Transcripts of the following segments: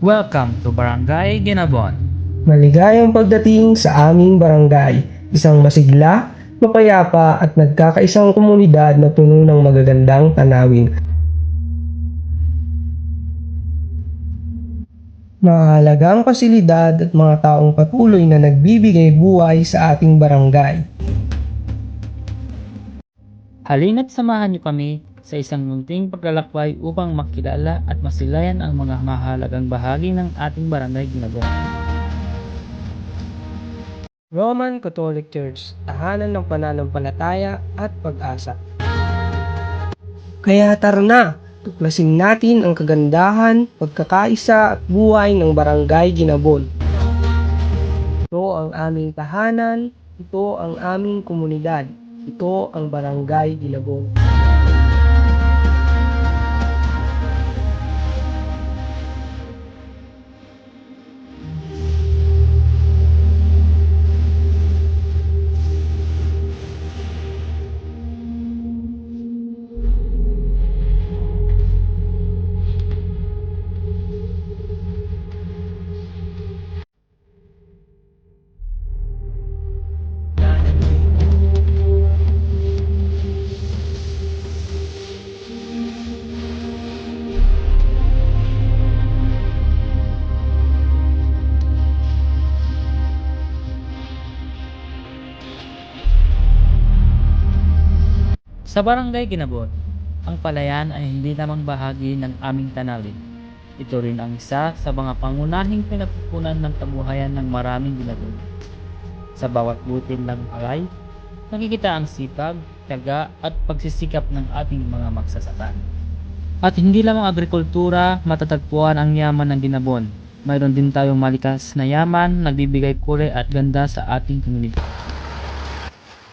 Welcome to Barangay Ginabon. Maligayang pagdating sa aming barangay, isang masigla, mapayapa at nagkakaisang komunidad na puno ng magagandang tanawin. Mahalagang pasilidad at mga taong patuloy na nagbibigay buhay sa ating barangay. Halina't samahan niyo kami sa isang munting paglalakbay upang makilala at masilayan ang mga mahalagang bahagi ng ating Barangay Ginabon. Roman Catholic Church, tahanan ng pananampalataya at pag-asa. Kaya tara na, tuklasin natin ang kagandahan, pagkakaisa at buhay ng Barangay Ginabon. Ito ang aming tahanan, ito ang aming komunidad, ito ang Barangay Ginabon. Sa Barangay Ginabon, ang palayan ay hindi lamang bahagi ng aming tanawin. Ito rin ang isa sa mga pangunahing pinagkukunan ng kabuhayan ng maraming Ginabon. Sa bawat butil ng palay, nakikita ang sipag, tiyaga at pagsisikap ng ating mga magsasaka. At hindi lamang agrikultura matatagpuan ang yaman ng Ginabon. Mayroon din tayong malikas na yaman, nagbibigay kulay at ganda sa ating komunidad.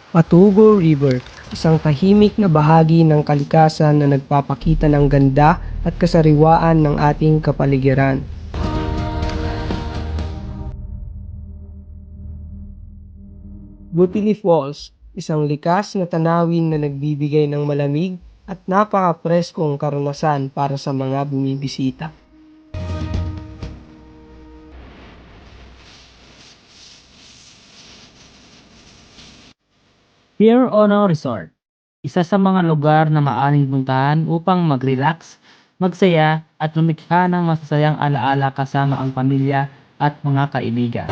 Patugo River, isang tahimik na bahagi ng kalikasan na nagpapakita ng ganda at kasariwaan ng ating kapaligiran. Butili Falls, isang likas na tanawin na nagbibigay ng malamig at napaka-preskong karanasan para sa mga bumibisita. Pier Ono Resort, isa sa mga lugar na maaaring puntahan upang mag-relax, magsaya at lumikha ng masasayang alaala kasama ang pamilya at mga kaibigan.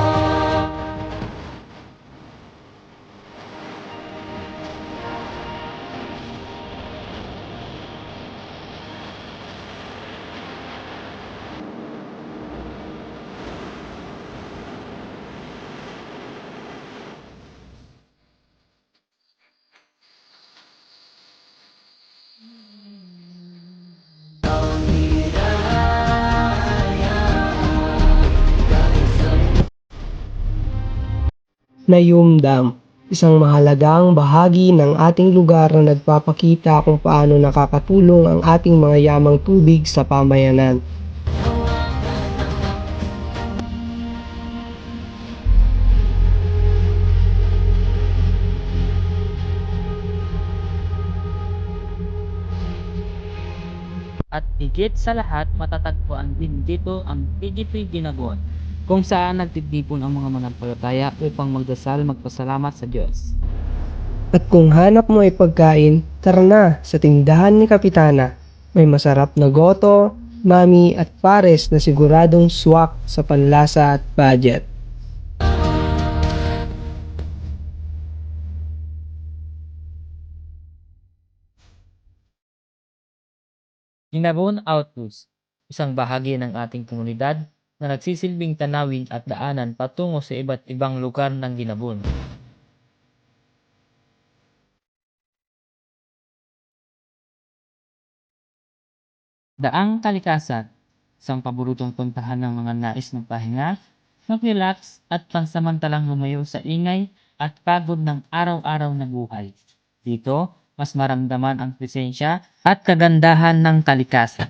Nayum Dam, isang mahalagang bahagi ng ating lugar na nagpapakita kung paano nakakatulong ang ating mga yamang tubig sa pamayanan. At higit sa lahat, matatagpuan din dito ang PGP Ginabon, kung saan nagtitipon ang mga manampalataya upang magdasal magpasalamat sa Diyos. At kung hanap mo ay pagkain, tara na sa tindahan ni Kapitana. May masarap na goto, mami at pares na siguradong swak sa panlasa at budget. Ginabon Outpost, isang bahagi ng ating komunidad na nagsisilbing tanawin at daanan patungo sa iba't ibang lugar ng Ginabon. Daang Kalikasan, isang paboritong puntahan ng mga nais magpahinga, mag-relax at pansamantalang lumayo sa ingay at pagod ng araw-araw na buhay. Dito, mas maramdaman ang presensya at kagandahan ng kalikasan.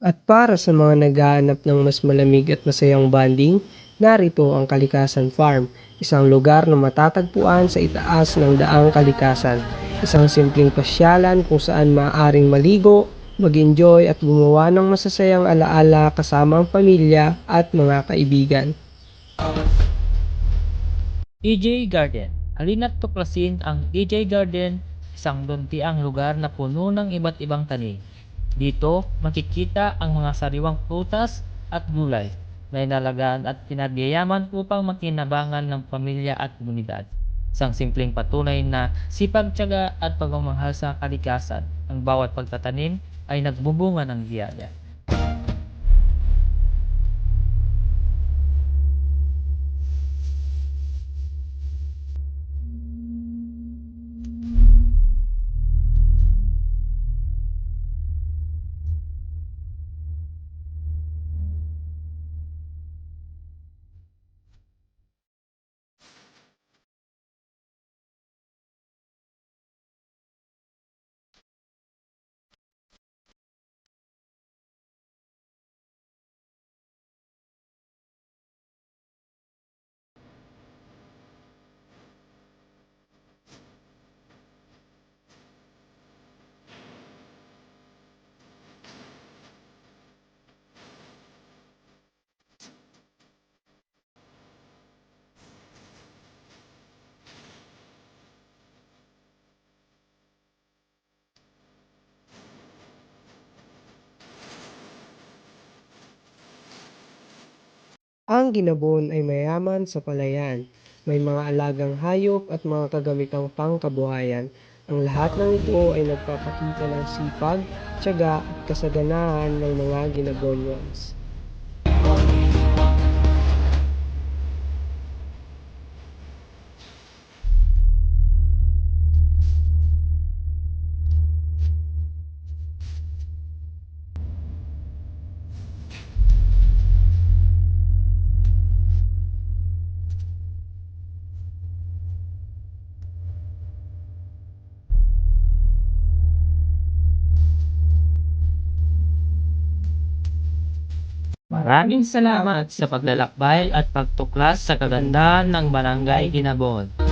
At para sa mga naghahanap ng mas malamig at masayang bonding, narito ang Kalikasan Farm, isang lugar na matatagpuan sa itaas ng daang kalikasan. Isang simpleng pasyalan kung saan maaaring maligo, mag-enjoy at gumawa ng masasayang alaala kasama ang pamilya at mga kaibigan. EJ Garden. Halina't tuklasin ang EJ Garden, isang luntiang lugar na puno ng iba't ibang tanim. Dito, makikita ang mga sariwang prutas at gulay na inalagaan at pinagyayaman upang makinabangan ng pamilya at komunidad. Isang simpleng patunay na sipag, tiyaga at pagmamahal sa kalikasan. Ang bawat pagtatanim ay nagbubunga ng biyaya. Ang Ginabon ay mayaman sa palayan. May mga alagang hayop at mga kagamitang pangkabuhayan. Ang lahat ng ito ay nagpapakita ng sipag, tiyaga at kasaganahan ng mga Ginabonians. Maraming salamat sa paglalakbay at pagtuklas sa kagandahan ng Barangay Ginabon.